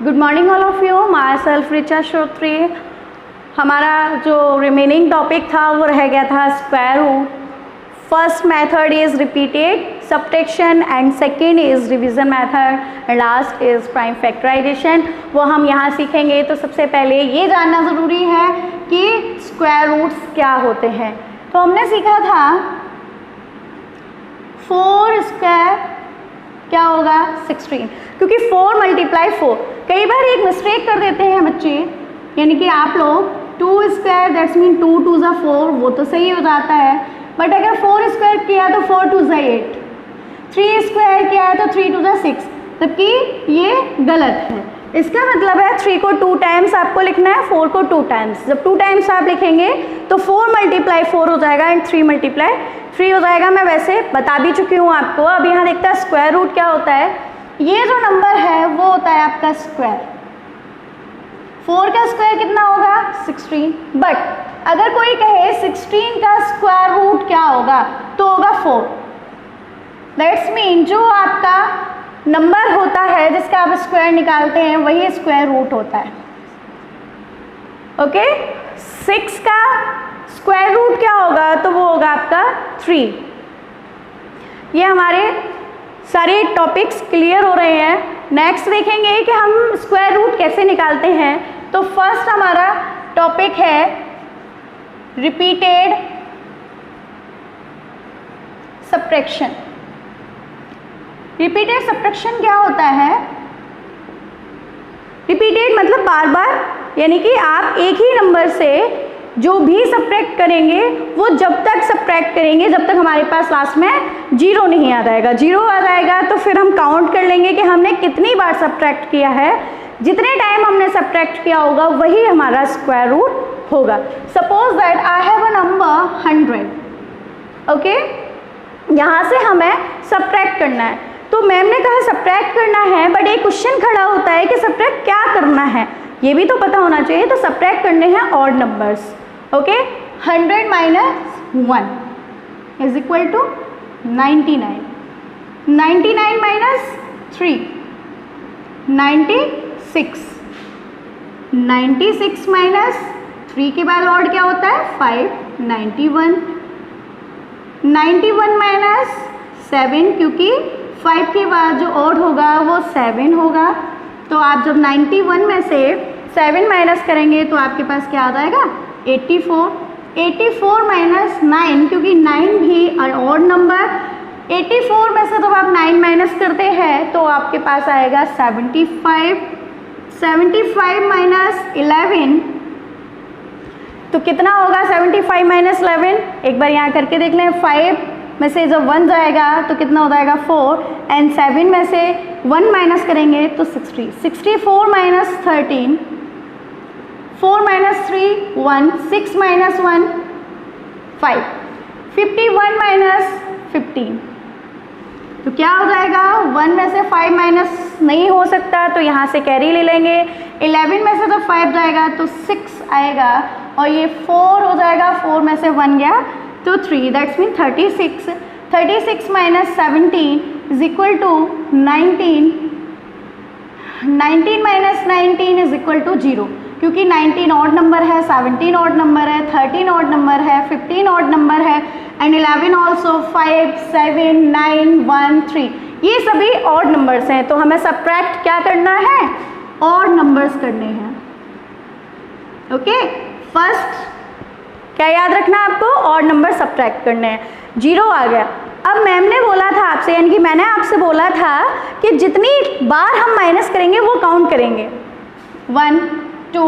Good morning all of you, myself Richa Shrotri. हमारा जो remaining topic था वो रह गया था square root. First method is repeated subtraction and second is division method and last is prime factorization. वो हम यहाँ सीखेंगे। तो सबसे पहले ये जानना ज़रूरी है कि स्क्वायर रूट्स क्या होते हैं। तो हमने सीखा था 4 स्क्वायर क्या होगा 16, क्योंकि 4 मल्टीप्लाई 4। कई बार एक मिस्टेक कर देते हैं बच्चे, यानी कि आप लोग 2 स्क्वायर दैट्स मीन 2 2 ज़ा 4, वो तो सही हो जाता है। बट अगर 4 स्क्वायर किया तो 4 2 ज़ा 8, 3 स्क्वायर किया है तो 3 2 ज़ा 6, जबकि ये गलत है। इसका मतलब है 3 को 2 टाइम्स आपको लिखना है, 4 को 2 टाइम्स। जब 2 टाइम्स आप लिखेंगे तो 4 मल्टीप्लाई 4 हो जाएगा एंड 3 मल्टीप्लाई 3 हो जाएगा। मैं वैसे बता भी चुकी हूँ आपको। अब यहाँ देखते हैं स्क्वायर रूट क्या होता है। ये जो नंबर है वो होता है आपका स्क्वायर। 4 का स्क्वायर कितना होगा 16। बट अगर कोई कहे 16 का स्क्वायर रूट क्या होगा तो होगा 4। दैट्स मीन जो आपका नंबर होता है जिसका आप स्क्वायर निकालते हैं वही स्क्वायर रूट होता है। ओके 6 का स्क्वायर रूट क्या होगा तो वो होगा आपका 3। ये हमारे सारे टॉपिक्स क्लियर हो रहे हैं। नेक्स्ट देखेंगे कि हम स्क्वायर रूट कैसे निकालते हैं। तो फर्स्ट हमारा टॉपिक है रिपीटेड सब्ट्रैक्शन। रिपीटेड सब्ट्रैक्शन क्या होता है? रिपीटेड मतलब बार बार, यानी कि आप एक ही नंबर से जो भी सब्ट्रैक्ट करेंगे वो जब तक सब्ट्रैक्ट करेंगे जब तक हमारे पास लास्ट में 0 नहीं आ जाएगा। 0 आ जाएगा तो फिर हम काउंट कर लेंगे कि हमने कितनी बार सब्ट्रैक्ट किया है। जितने टाइम हमने सब्ट्रैक्ट किया होगा वही हमारा स्क्वायर रूट होगा। Suppose that I have a number 100। Okay, यहाँ से हमें सब्ट्रैक्ट करना है। तो मैम ने कहा सब्ट्रैक्ट करना है, बट एक क्वेश्चन खड़ा होता है कि सब्ट्रैक्ट क्या करना है, ये भी तो पता होना चाहिए। तो सब्ट्रैक्ट करने हैं odd numbers. Okay 100 minus 1 is equal to 99। 99 minus 3 96। 96 minus 3 के बाद ऑड क्या होता है 5 91। 91 माइनस 7, क्योंकि 5 के बाद जो ऑड होगा वो 7 होगा। तो आप जब 91 में से 7 माइनस करेंगे तो आपके पास क्या आ जाएगा 84। 84 माइनस 9, क्योंकि 9 भी ऑड नंबर। 84 में से जब आप 9 माइनस करते हैं तो आपके पास आएगा 75। 75 माइनस 11, तो कितना होगा 75 माइनस 11? एक बार यहाँ करके देख लें। 5 में से जब 1 जाएगा तो कितना हो जाएगा 4, एंड 7 में से 1 माइनस करेंगे तो 60। 64 माइनस 13, 4 माइनस 3 1, 6 माइनस 1 5, 51 माइनस 15, तो क्या हो जाएगा 1 में से 5 माइनस नहीं हो सकता तो यहाँ से कैरी ले लेंगे। 11 में से जब 5 जाएगा तो 6 आएगा और ये 4 हो जाएगा। 4 में से 1 गया तो 3, that's mean 36। 36 minus 17 is equal to 19। 19 minus 19 is equal to 0, क्योंकि 19 ऑड नंबर है, 17 ऑड नंबर है, 13 ऑड नंबर है, 15 ऑड नंबर है, एंड 11 ऑल्सो। 5 7 9 1 3 ये सभी ऑड नंबर्स हैं। तो हमें सब्ट्रैक्ट क्या करना है ऑड नंबर्स करने हैं। ओके फर्स्ट क्या याद रखना आपको, ऑड नंबर सब्ट्रैक्ट करने हैं। 0 आ गया। अब मैम ने बोला था आपसे, यानी कि मैंने आपसे बोला था कि जितनी बार हम माइनस करेंगे वो काउंट करेंगे। 1 2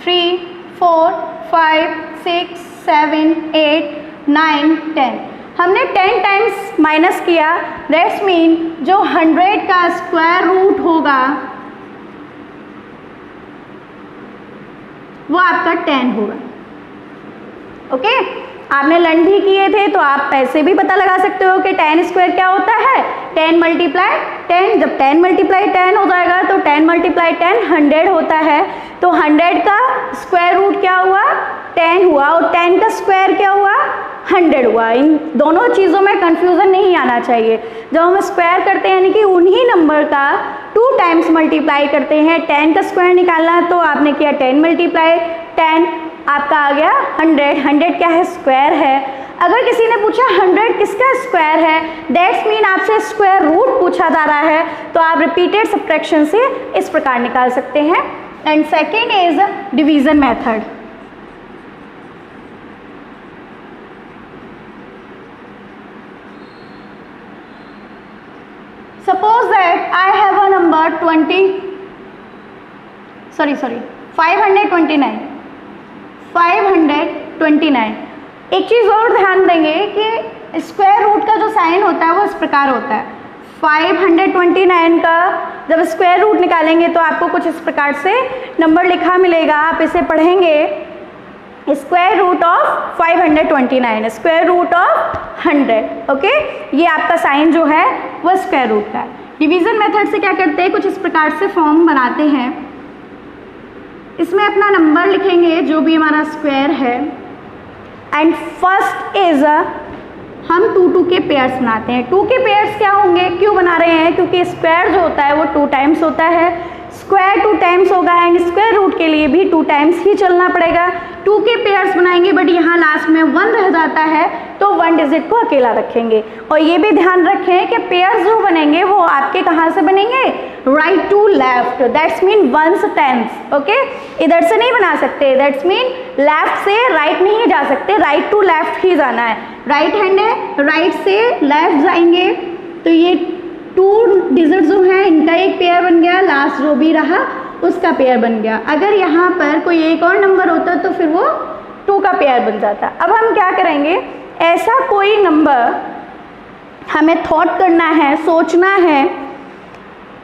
3 4 5 6 7 8 9 10। हमने 10 टाइम्स माइनस किया, दैट्स मीन जो 100 का स्क्वायर रूट होगा वो आपका 10 होगा। ओके आपने लर्न भी किए थे तो आप ऐसे भी पता लगा सकते हो कि 10 स्क्वायर क्या होता है, 10 मल्टीप्लाई 10। जब 10 मल्टीप्लाई 10 हो जाएगा तो 10 मल्टीप्लाई 10 100 होता है। तो 100 का स्क्वायर रूट क्या हुआ, 10 हुआ, और 10 का स्क्वायर क्या हुआ, 100 हुआ। इन दोनों चीज़ों में कंफ्यूजन नहीं आना चाहिए। जब हम स्क्वायर करते हैं यानी कि उन्हीं नंबर का 2 टाइम्स मल्टीप्लाई करते हैं, 10 का स्क्वायर निकालना तो आपने किया 10 मल्टीप्लाई 10, आपका आ गया 100। 100 क्या है, स्क्वायर है। अगर किसी ने पूछा 100 किसका स्क्वायर है, दैट्स मीन आपसे स्क्वायर रूट पूछा जा रहा है, तो आप रिपीटेड सब्ट्रैक्शन से इस प्रकार निकाल सकते हैं। And second is division method. Suppose that I have a number 529। एक चीज़ और ध्यान देंगे कि स्क्वायर रूट का जो साइन होता है वो इस प्रकार होता है। 529 का जब स्क्वायर रूट निकालेंगे तो आपको कुछ इस प्रकार से नंबर लिखा मिलेगा। आप इसे पढ़ेंगे square root of 529, square root of 100। Okay, ये आपका साइन जो है वो स्क्वायर रूट का है। डिवीज़न मेथड से क्या करते हैं, कुछ इस प्रकार से फॉर्म बनाते हैं। इसमें अपना नंबर लिखेंगे जो भी हमारा स्क्वायर है, एंड फर्स्ट इज हम 2 के पेयर्स बनाते हैं। 2 के पेयर्स क्या होंगे, क्यों बना रहे हैं, क्योंकि स्क्वायर जो होता है वो 2 टाइम्स होता है, स्क्वायर 2 टाइम्स होगा, एंड स्क्वायर रूट के लिए भी 2 टाइम्स ही चलना पड़ेगा। 2 के पेयर्स बनाएंगे, बट यहाँ लास्ट में 1 रह जाता है तो 1 डिजिट को अकेला रखेंगे। और ये भी ध्यान रखें कि पेयर्स जो बनेंगे वो आपके कहाँ से बनेंगे, right to left, that's mean 1s 10s। Okay, इधर से नहीं बना सकते, दैट्स मीन लेफ्ट से राइट नहीं जा सकते, राइट टू लेफ्ट ही जाना है। राइट हैंड है, राइट से लेफ्ट जाएंगे तो ये 2 डिजिट जो है इनका एक पेयर बन गया, लास्ट जो भी रहा उसका पेयर बन गया। अगर यहाँ पर कोई एक और नंबर होता तो फिर वो 2 का पेयर बन जाता। अब हम क्या करेंगे, ऐसा कोई नंबर हमें थॉट करना है, सोचना है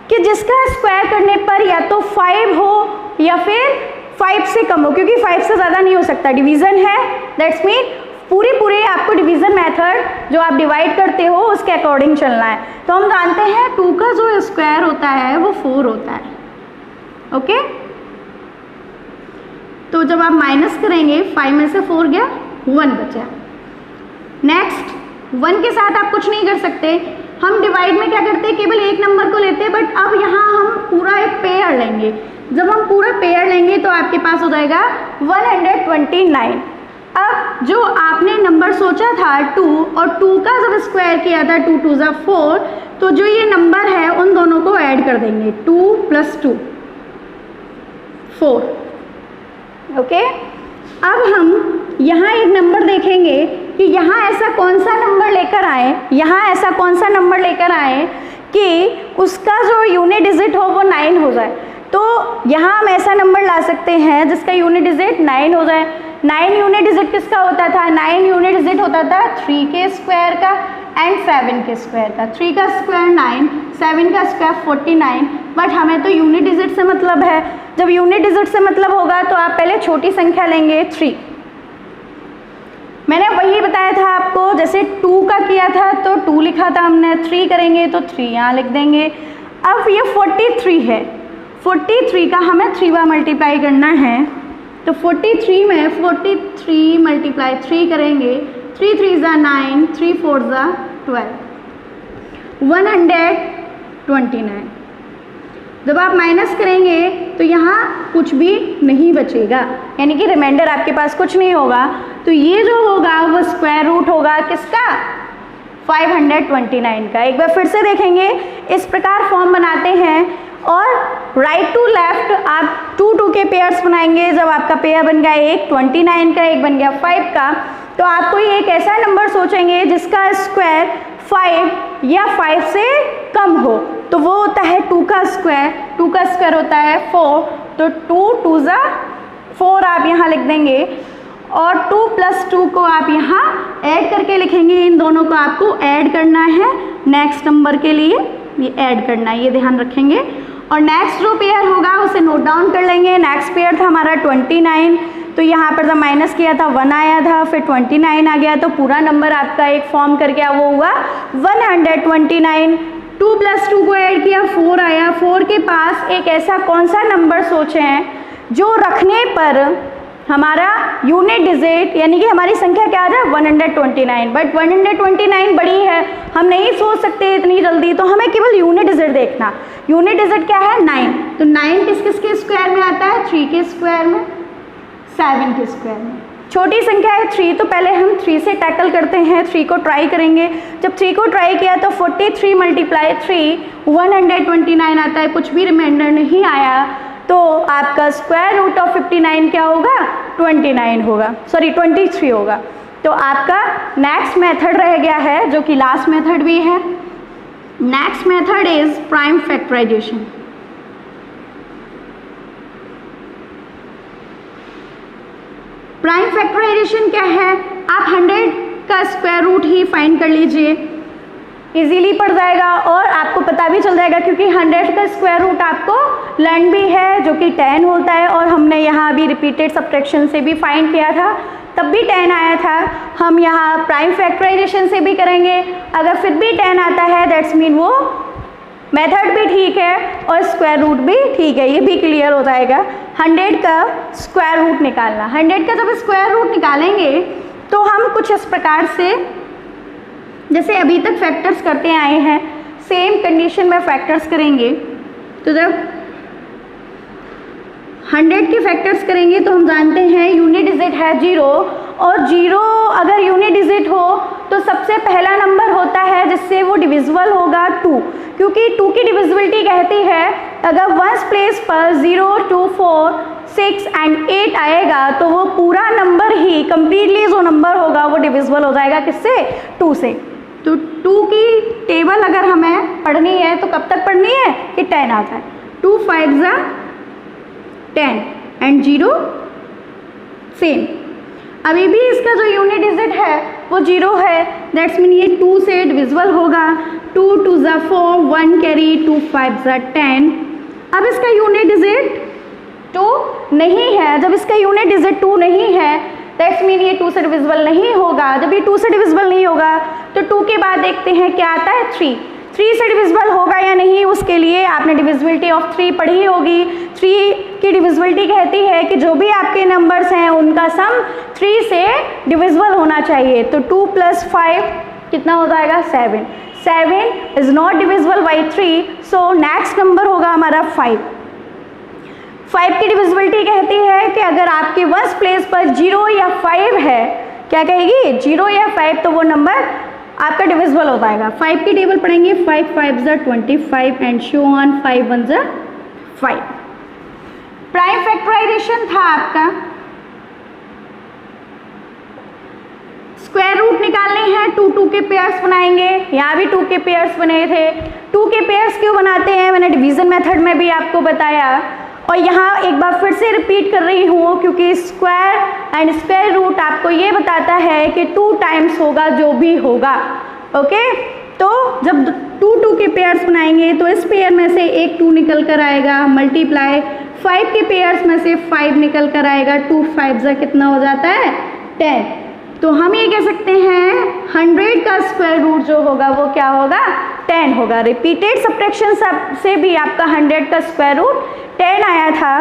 कि जिसका स्क्वायर करने पर या तो 5 हो या फिर 5 से कम हो, क्योंकि 5 से ज़्यादा नहीं हो सकता, डिवीज़न है, दैट्स मीन पूरी आपको डिवीज़न मेथड जो आप डिवाइड करते हो उसके अकॉर्डिंग चलना है। तो हम जानते हैं 2 का जो स्क्वायर होता है वो 4 होता है। ओके, तो जब आप माइनस करेंगे 5 में से 4 गया, 1 बचा। नेक्स्ट 1 के साथ आप कुछ नहीं कर सकते, हम डिवाइड में क्या करते हैं, केवल एक नंबर को लेते हैं, बट अब यहाँ हम पूरा एक पेयर लेंगे। जब हम पूरा पेयर लेंगे तो आपके पास हो जाएगा 129। अब जो आपने नंबर सोचा था 2 और 2 का जब स्क्वायर किया था 2 2 4, तो जो ये नंबर है उन दोनों को ऐड कर देंगे, 2 + 2 4। ओके, अब हम यहाँ एक नंबर देखेंगे कि यहाँ ऐसा कौन सा नंबर लेकर आए, यहाँ ऐसा कौन सा नंबर लेकर आए कि उसका जो यूनिट डिजिट हो वो 9 हो जाए। तो यहाँ हम ऐसा नंबर ला सकते हैं जिसका यूनिट डिजिट 9 हो जाए। 9 यूनिट डिजिट किसका होता था, 9 यूनिट डिजिट होता था 3 के स्क्वायर का एंड 7 के स्क्वायर का। 3 का स्क्वायर 9, 7 का स्क्वायर 49, बट हमें तो यूनिट डिजिट से मतलब है। जब यूनिट डिजिट से मतलब होगा तो आप पहले छोटी संख्या लेंगे 3। मैंने वही बताया था आपको, जैसे 2 का किया था तो 2 लिखा था हमने, 3 करेंगे तो 3 यहाँ लिख देंगे। अब ये 43 है, 43 का हमें 3 बार मल्टीप्लाई करना है, तो 43 में 43 मल्टीप्लाई 3 करेंगे, 3 3 ज़ा 9, 3 4 ज़ा 12, 129। जब आप माइनस करेंगे तो यहाँ कुछ भी नहीं बचेगा, यानी कि रिमाइंडर आपके पास कुछ नहीं होगा। तो ये जो होगा वो स्क्वायर रूट होगा किसका, 529 का। एक बार फिर से देखेंगे, इस प्रकार फॉर्म बनाते हैं और राइट टू लेफ्ट आप 2 के पेयर्स बनाएंगे। जब आपका पेयर बन गया एक 29 का, एक बन गया 5 का, तो आप कोई एक ऐसा नंबर सोचेंगे जिसका स्क्वायर 5 या 5 से कम हो, तो वो होता है 2 का स्क्वायर। 2 का स्क्वायर होता है 4, तो 2 2 ज़ा 4 आप यहाँ लिख देंगे, और 2 + 2 को आप यहाँ ऐड करके लिखेंगे। इन दोनों को आपको ऐड करना है नेक्स्ट नंबर के लिए, ये ऐड करना है, ये ध्यान रखेंगे। और नेक्स्ट जो पेयर होगा उसे नोट डाउन कर लेंगे। नेक्स्ट पेयर था हमारा 29, तो यहाँ पर जब माइनस किया था 1 आया था, फिर 29 आ गया, तो पूरा नंबर आपका एक फॉर्म कर गया, वो हुआ 129। 2 + 2 को ऐड किया 4 आया। 4 के पास एक ऐसा कौन सा नंबर सोचे हैं जो रखने पर हमारा यूनिट डिजिट यानी कि हमारी संख्या क्या आ जाए 129, बट 129 बड़ी है, हम नहीं सोच सकते इतनी जल्दी, तो हमें केवल यूनिट डिजिट देखना। यूनिट डिजिट क्या है 9, तो 9 किस किस के स्क्वायर में आता है 3 के स्क्वायर में, 7 के स्क्वायर में। छोटी संख्या है 3, तो पहले हम 3 से टैकल करते हैं, 3 को ट्राई करेंगे। जब 3 को ट्राई किया तो 43 × 3 129 आता है, कुछ भी रिमाइंडर नहीं आया, तो आपका स्क्वायर रूट ऑफ 59 क्या होगा 29 होगा, सॉरी 23 होगा। तो आपका नेक्स्ट मेथड रह गया है जो कि लास्ट मेथड भी है। Next method is prime factorisation. Prime factorisation क्या है, आप 100 का स्क्वायर रूट ही फाइंड कर लीजिए, इजीली पड़ जाएगा और आपको पता भी चल जाएगा, क्योंकि 100 का स्क्वायर रूट आपको लर्न भी है जो कि 10 होता है, और हमने यहाँ अभी रिपीटेड सब्ट्रैक्शन से भी फाइंड किया था, तब भी 10 आया था। हम यहाँ प्राइम फैक्टराइजेशन से भी करेंगे, अगर फिर भी 10 आता है दैट्स मीन वो मेथड भी ठीक है और स्क्वायर रूट भी ठीक है, ये भी क्लियर हो जाएगा। 100 का स्क्वायर रूट निकालना, 100 का जब स्क्वायर रूट निकालेंगे तो हम कुछ इस प्रकार से, जैसे अभी तक फैक्टर्स करते आए हैं, सेम कंडीशन में फैक्टर्स करेंगे। तो जब 100 के फैक्टर्स करेंगे तो हम जानते हैं यूनिट डिजिट है 0, और 0 अगर यूनिट डिजिट हो तो सबसे पहला नंबर होता है जिससे वो डिविजिबल होगा 2, क्योंकि 2 की डिविजिबिलिटी कहती है अगर वंस प्लेस पर 0, 2, 4, 6 एंड 8 आएगा तो वो पूरा नंबर ही कंप्लीटली जो नंबर होगा वो डिविजिबल हो जाएगा किससे 2 से। तो 2 की टेबल अगर हमें पढ़नी है तो कब तक पढ़नी है कि 10 आ जाए, 2 5 ज़ा 10 एंड 0 सेम। अभी भी इसका जो यूनिट डिजिट है वो 0 है, दैट्स मीन ये 2 से डिविजिबल होगा। 2 2 ज़ा 4, 1 कैरी, 2 5 ज़ा 10। अब इसका यूनिट डिजिट 2 नहीं है, जब इसका यूनिट डिजिट 2 नहीं है दैट्स मीन ये 2 से डिविजिबल नहीं होगा। जब ये 2 से डिविजिबल नहीं होगा तो 2 के बाद देखते हैं क्या आता है 3 से डिविजिबल होगा या नहीं, उसके लिए आपने डिविजिबिलिटी ऑफ 3 पढ़ी होगी। 3 की डिविजिबिलिटी कहती है कि जो भी आपके नंबर्स हैं उनका सम 3 से डिविजिबल होना चाहिए। तो 2 + 5 कितना हो जाएगा 7। 7 is not divisible by 3, so next number होगा हमारा 5। 5 की डिविजिबिलिटी कहती है कि अगर आपके वंस प्लेस पर 0 या 5 है, क्या कहेगी 0 या 5, तो वो नंबर आपका डिविजिबल हो जाएगा। 5 की टेबल पढ़ेंगे, 5 5 ज़ा 25 एंड शो ऑन, 5 1 ज़ा 5। प्राइम फैक्टराइजेशन था आपका, स्क्वायर रूट निकालने हैं, 2 2 के पेयर्स बनाएंगे, यहाँ भी 2 के पेयर्स बने थे। 2 के पेयर्स क्यों बनाते हैं मैंने डिवीजन मेथड में भी आपको बताया, और यहाँ एक बार फिर से रिपीट कर रही हूँ क्योंकि स्क्वायर एंड स्क्वायर रूट आपको ये बताता है कि 2 टाइम्स होगा जो भी होगा। ओके, तो जब 2 2 के पेयर्स बनाएंगे तो इस पेयर में से एक 2 निकल कर आएगा, मल्टीप्लाई 5 के पेयर्स में से 5 निकल कर आएगा, 2 5 ज़ा कितना हो जाता है 10। तो हम ये कह सकते हैं 100 का स्क्वायर रूट जो होगा वो क्या होगा 10 होगा। रिपीटेड सब्ट्रैक्शन से भी आपका 100 का स्क्वायर रूट 10 आया था,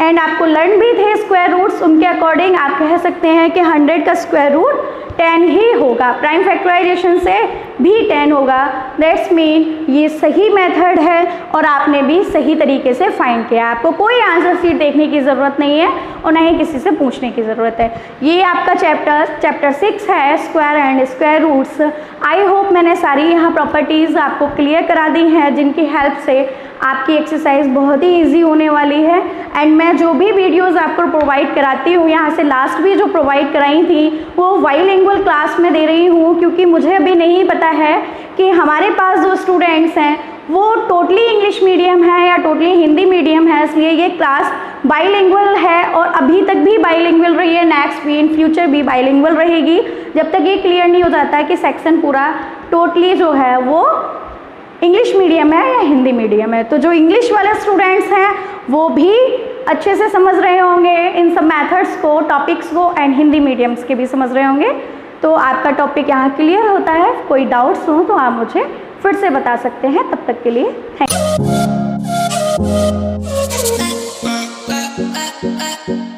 एंड आपको लर्न भी थे स्क्वायर रूट्स, उनके अकॉर्डिंग आप कह सकते हैं कि 100 का स्क्वायर रूट 10 ही होगा। प्राइम फैक्टराइजेशन से भी 10 होगा, दैट्स मीन ये सही मेथड है और आपने भी सही तरीके से फाइंड किया। आपको कोई आंसर शीट देखने की ज़रूरत नहीं है और ना ही किसी से पूछने की ज़रूरत है। ये आपका चैप्टर 6 है, square and square roots. I hope मैंने सारी यहाँ प्रॉपर्टीज़ आपको क्लियर करा दी हैं, जिनकी हेल्प से आपकी एक्सरसाइज बहुत ही ईजी होने वाली है। एंड मैं जो भी वीडियोज़ आपको प्रोवाइड कराती हूँ, यहाँ से लास्ट भी जो प्रोवाइड कराई थी वो बाइलिंगुअल क्लास में दे रही हूँ, क्योंकि मुझे अभी नहीं पता है कि हमारे पास जो स्टूडेंट्स हैं वो टोटली इंग्लिश मीडियम है या टोटली हिंदी मीडियम है, इसलिए ये क्लास बाइलिंगुअल है और अभी तक भी बाइलिंगुअल रही है, नेक्स्ट भी इन फ्यूचर भी बाइलिंगुअल रहेगी, जब तक ये क्लियर नहीं हो जाता है कि सेक्शन पूरा टोटली जो है वो इंग्लिश मीडियम है या हिंदी मीडियम है। तो जो इंग्लिश वाले स्टूडेंट्स हैं वो भी अच्छे से समझ रहे होंगे इन सब मेथड्स को, टॉपिक्स को, एंड हिंदी मीडियम्स के भी समझ रहे होंगे। तो आपका टॉपिक यहाँ क्लियर होता है। कोई डाउट्स हो तो आप मुझे फिर से बता सकते हैं। तब तक के लिए थैंक यू।